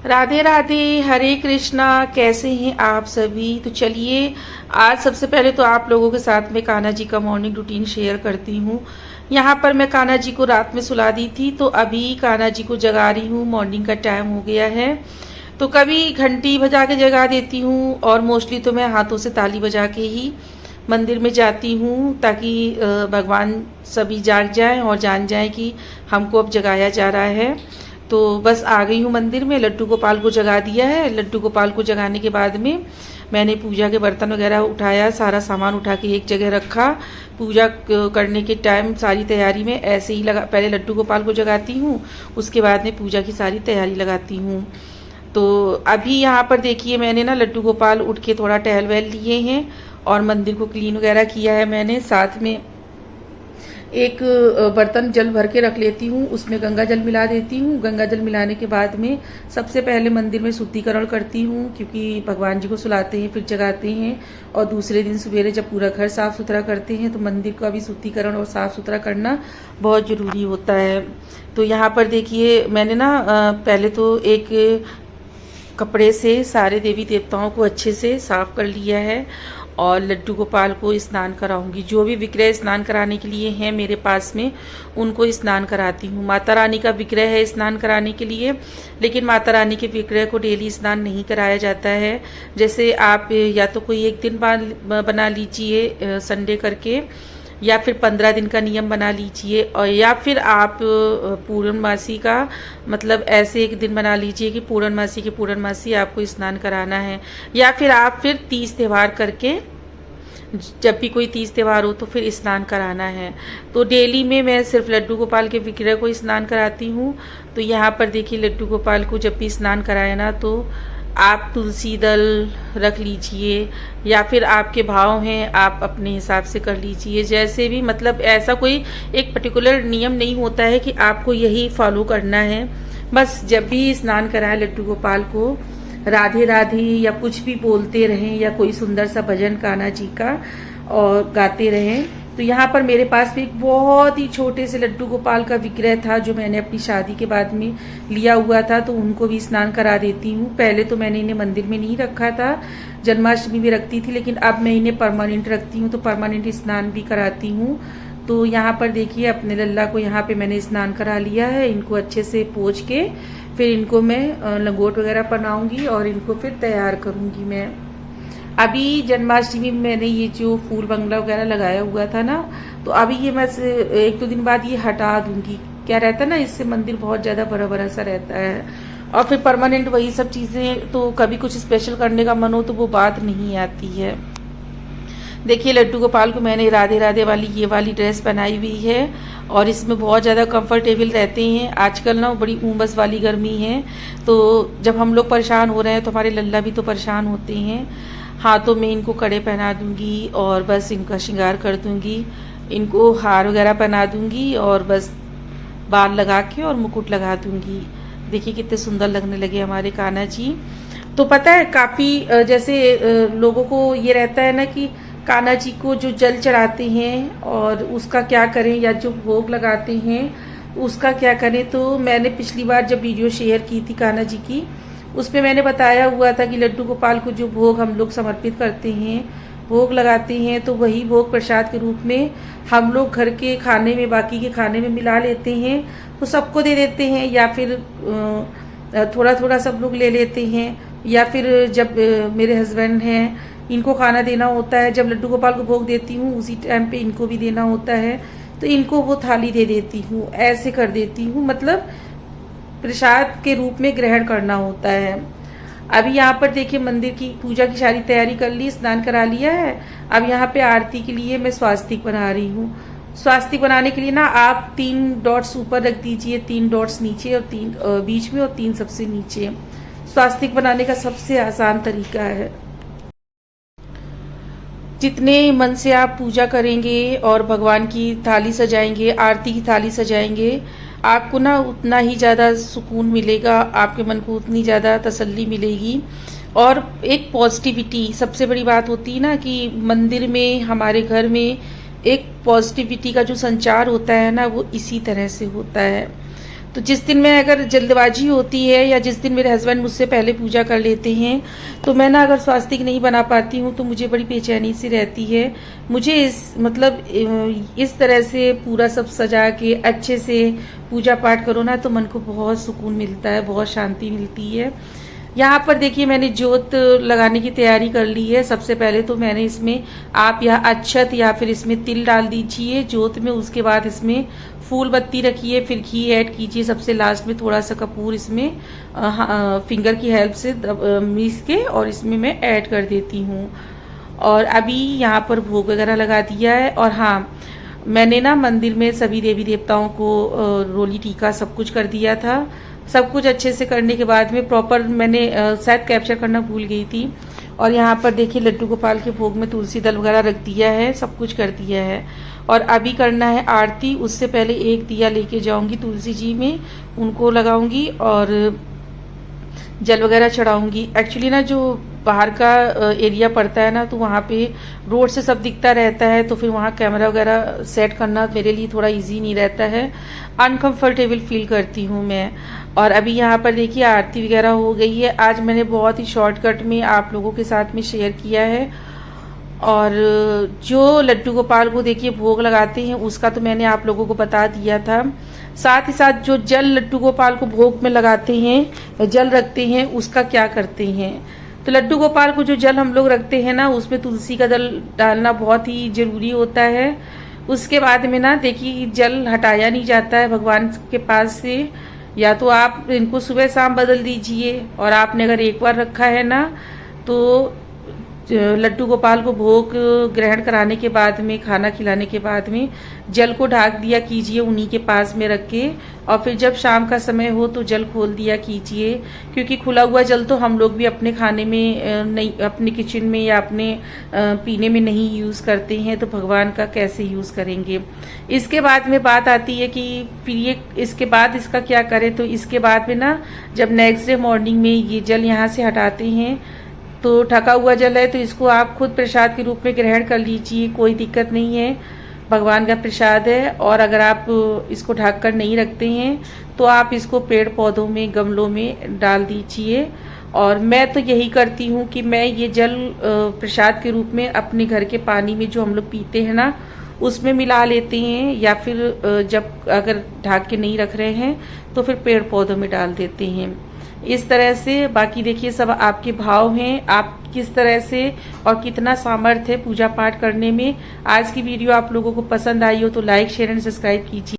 राधे राधे, हरे कृष्णा। कैसे हैं आप सभी? तो चलिए, आज सबसे पहले तो आप लोगों के साथ में कान्हा जी का मॉर्निंग रूटीन शेयर करती हूँ। यहाँ पर मैं कान्हा जी को रात में सुला दी थी, तो अभी कान्हा जी को जगा रही हूँ। मॉर्निंग का टाइम हो गया है, तो कभी घंटी बजा के जगा देती हूँ और मोस्टली तो मैं हाथों से ताली बजा के ही मंदिर में जाती हूँ, ताकि भगवान सभी जाग जाएं और जान जाएं कि हमको अब जगाया जा रहा है। तो बस आ गई हूँ मंदिर में। लड्डू गोपाल को जगा दिया है। लड्डू गोपाल को जगाने के बाद में मैंने पूजा के बर्तन वगैरह उठाया, सारा सामान उठा के एक जगह रखा। पूजा करने के टाइम सारी तैयारी में ऐसे ही लगा, पहले लड्डू गोपाल को जगाती हूँ, उसके बाद में पूजा की सारी तैयारी लगाती हूँ। तो अभी यहाँ पर देखिए, मैंने ना लड्डू गोपाल उठ के थोड़ा टहल वहल लिए हैं और मंदिर को क्लीन वगैरह किया है मैंने। साथ में एक बर्तन जल भर के रख लेती हूँ, उसमें गंगा जल मिला देती हूँ। गंगा जल मिलाने के बाद में सबसे पहले मंदिर में शुद्धिकरण करती हूँ, क्योंकि भगवान जी को सुलाते हैं फिर जगाते हैं, और दूसरे दिन सवेरे जब पूरा घर साफ सुथरा करते हैं तो मंदिर का भी शुद्धिकरण और साफ सुथरा करना बहुत ज़रूरी होता है। तो यहाँ पर देखिए, मैंने ना पहले तो एक कपड़े से सारे देवी देवताओं को अच्छे से साफ कर लिया है और लड्डू गोपाल को स्नान कराऊंगी। जो भी विग्रह स्नान कराने के लिए हैं मेरे पास में, उनको स्नान कराती हूँ। माता रानी का विग्रह है स्नान कराने के लिए, लेकिन माता रानी के विग्रह को डेली स्नान नहीं कराया जाता है। जैसे आप या तो कोई एक दिन बाद बना लीजिए संडे करके, या फिर 15 दिन का नियम बना लीजिए, और या फिर आप पूर्णमासी का मतलब ऐसे एक दिन बना लीजिए कि पूर्णमासी के पूर्णमासी आपको स्नान कराना है, या फिर आप फिर 30 त्यौहार करके, जब भी कोई 30 त्यौहार हो तो फिर स्नान कराना है। तो डेली में मैं सिर्फ लड्डू गोपाल के विग्रह को स्नान कराती हूँ। तो यहाँ पर देखिए, लड्डू गोपाल को जब भी स्नान कराए ना, तो आप तुलसी दल रख लीजिए, या फिर आपके भाव हैं आप अपने हिसाब से कर लीजिए, जैसे भी। मतलब ऐसा कोई एक पर्टिकुलर नियम नहीं होता है कि आपको यही फॉलो करना है। बस जब भी स्नान कराए लड्डू गोपाल को, राधे राधे या कुछ भी बोलते रहें, या कोई सुंदर सा भजन कान्हा जी का और गाते रहें। तो यहाँ पर मेरे पास भी एक बहुत ही छोटे से लड्डू गोपाल का विग्रह था, जो मैंने अपनी शादी के बाद में लिया हुआ था, तो उनको भी स्नान करा देती हूँ। पहले तो मैंने इन्हें मंदिर में नहीं रखा था, जन्माष्टमी में रखती थी, लेकिन अब मैं इन्हें परमानेंट रखती हूँ, तो परमानेंट स्नान भी कराती हूँ। तो यहाँ पर देखिए, अपने लल्ला को यहाँ पे मैंने स्नान करा लिया है। इनको अच्छे से पोंछ के फिर इनको मैं लंगोट वगैरह पहनाऊंगी और इनको फिर तैयार करूंगी मैं। अभी जन्माष्टमी में मैंने ये जो फूल बंगला वगैरह लगाया हुआ था ना, तो अभी ये मैं 1-2 दिन बाद ये हटा दूंगी। क्या रहता है ना, इससे मंदिर बहुत ज़्यादा बड़ा बड़ा सा रहता है, और फिर परमानेंट वही सब चीज़ें, तो कभी कुछ स्पेशल करने का मन हो तो वो बात नहीं आती है। देखिए, लड्डू गोपाल को मैंने राधे राधे वाली ये वाली ड्रेस पहनाई हुई है, और इसमें बहुत ज़्यादा कंफर्टेबल रहते हैं। आजकल ना बड़ी उमस वाली गर्मी है, तो जब हम लोग परेशान हो रहे हैं तो हमारे लल्ला भी तो परेशान होते हैं। हाथों में इनको कड़े पहना दूंगी और बस इनका श्रृंगार कर दूंगी, इनको हार वगैरह पहना दूंगी और बस बाल लगा के और मुकुट लगा दूंगी। देखिए कितने सुंदर लगने लगे हमारे कान्हा जी। तो पता है, काफ़ी जैसे लोगों को ये रहता है ना कि कान्हा जी को जो जल चढ़ाते हैं और उसका क्या करें, या जो भोग लगाते हैं उसका क्या करें। तो मैंने पिछली बार जब वीडियो शेयर की थी कान्हा जी की, उसमें मैंने बताया हुआ था कि लड्डू गोपाल को जो भोग हम लोग समर्पित करते हैं, भोग लगाते हैं, तो वही भोग प्रसाद के रूप में हम लोग घर के खाने में, बाकी के खाने में मिला लेते हैं, तो सबको दे देते हैं, या फिर थोड़ा थोड़ा सब लोग ले लेते हैं, या फिर जब मेरे हस्बैंड हैं इनको खाना देना होता है, जब लड्डू गोपाल को भोग देती हूँ उसी टाइम पे इनको भी देना होता है, तो इनको वो थाली दे देती हूँ, ऐसे कर देती हूँ। मतलब प्रसाद के रूप में ग्रहण करना होता है। अभी यहाँ पर देखिए, मंदिर की पूजा की सारी तैयारी कर ली, स्नान करा लिया है। अब यहाँ पे आरती के लिए मैं स्वास्तिक बना रही हूँ। स्वास्तिक बनाने के लिए ना आप 3 डॉट्स ऊपर रख दीजिए, 3 डॉट्स नीचे, और 3 बीच में, और 3 सबसे नीचे। स्वास्तिक बनाने का सबसे आसान तरीका है। जितने मन से आप पूजा करेंगे और भगवान की थाली सजाएंगे, आरती की थाली सजाएंगे, आपको ना उतना ही ज़्यादा सुकून मिलेगा, आपके मन को उतनी ज़्यादा तसल्ली मिलेगी। और एक पॉजिटिविटी सबसे बड़ी बात होती है ना, कि मंदिर में, हमारे घर में एक पॉजिटिविटी का जो संचार होता है ना, वो इसी तरह से होता है। तो जिस दिन मैं अगर जल्दबाजी होती है या जिस दिन मेरे हस्बैंड मुझसे पहले पूजा कर लेते हैं तो मैं ना अगर स्वास्तिक नहीं बना पाती हूँ तो मुझे बड़ी बेचैनी सी रहती है। मुझे इस तरह से पूरा सब सजा के अच्छे से पूजा पाठ करो ना तो मन को बहुत सुकून मिलता है, बहुत शांति मिलती है। यहाँ पर देखिए मैंने जोत लगाने की तैयारी कर ली है। सबसे पहले तो मैंने इसमें आप यहाँ अक्षत या फिर इसमें तिल डाल दीजिए जोत में, उसके बाद इसमें फूल बत्ती रखिए, फिर घी ऐड कीजिए, सबसे लास्ट में थोड़ा सा कपूर इसमें फिंगर की हेल्प से मीस के और इसमें मैं ऐड कर देती हूँ। और अभी यहाँ पर भोग वगैरह लगा दिया है। और हाँ, मैंने ना मंदिर में सभी देवी देवताओं को रोली टीका सब कुछ कर दिया था। सब कुछ अच्छे से करने के बाद में प्रॉपर मैंने शायद कैप्चर करना भूल गई थी। और यहाँ पर देखिए लड्डू गोपाल के भोग में तुलसी दल वगैरह रख दिया है, सब कुछ कर दिया है। और अभी करना है आरती। उससे पहले एक दिया लेके जाऊंगी तुलसी जी में, उनको लगाऊंगी और जल वगैरह चढ़ाऊंगी। एक्चुअली ना जो बाहर का एरिया पड़ता है ना तो वहाँ पे रोड से सब दिखता रहता है, तो फिर वहाँ कैमरा वगैरह सेट करना मेरे लिए थोड़ा इजी नहीं रहता है, अनकंफर्टेबल फील करती हूँ मैं। और अभी यहाँ पर देखिए आरती वगैरह हो गई है। आज मैंने बहुत ही शॉर्टकट में आप लोगों के साथ में शेयर किया है। और जो लड्डू गोपाल को देखिए भोग लगाते हैं उसका तो मैंने आप लोगों को बता दिया था। साथ ही साथ जो जल लड्डू गोपाल को भोग में लगाते हैं, जल रखते हैं, उसका क्या करते हैं। तो लड्डू गोपाल को जो जल हम लोग रखते हैं ना उसमें तुलसी का जल डालना बहुत ही जरूरी होता है। उसके बाद में ना देखिए जल हटाया नहीं जाता है भगवान के पास से, या तो आप इनको सुबह शाम बदल दीजिए। और आपने अगर एक बार रखा है ना तो लड्डू गोपाल को भोग ग्रहण कराने के बाद में, खाना खिलाने के बाद में जल को ढाक दिया कीजिए उन्हीं के पास में रख के। और फिर जब शाम का समय हो तो जल खोल दिया कीजिए, क्योंकि खुला हुआ जल तो हम लोग भी अपने खाने में नहीं, अपने किचन में या अपने पीने में नहीं यूज़ करते हैं, तो भगवान का कैसे यूज़ करेंगे। इसके बाद में बात आती है कि फिर ये इसके बाद इसका क्या करें। तो इसके बाद में ना जब नेक्स्ट डे मॉर्निंग में ये जल यहाँ से हटाते हैं तो ढका हुआ जल है तो इसको आप खुद प्रसाद के रूप में ग्रहण कर लीजिए, कोई दिक्कत नहीं है, भगवान का प्रसाद है। और अगर आप इसको ढक कर नहीं रखते हैं तो आप इसको पेड़ पौधों में, गमलों में डाल दीजिए। और मैं तो यही करती हूँ कि मैं ये जल प्रसाद के रूप में अपने घर के पानी में जो हम लोग पीते हैं ना उसमें मिला लेते हैं, या फिर जब अगर ढक के नहीं रख रहे हैं तो फिर पेड़ पौधों में डाल देते हैं इस तरह से। बाकी देखिए सब आपके भाव हैं, आप किस तरह से और कितना सामर्थ्य है पूजा पाठ करने में। आज की वीडियो आप लोगों को पसंद आई हो तो लाइक, शेयर एंड सब्सक्राइब कीजिए।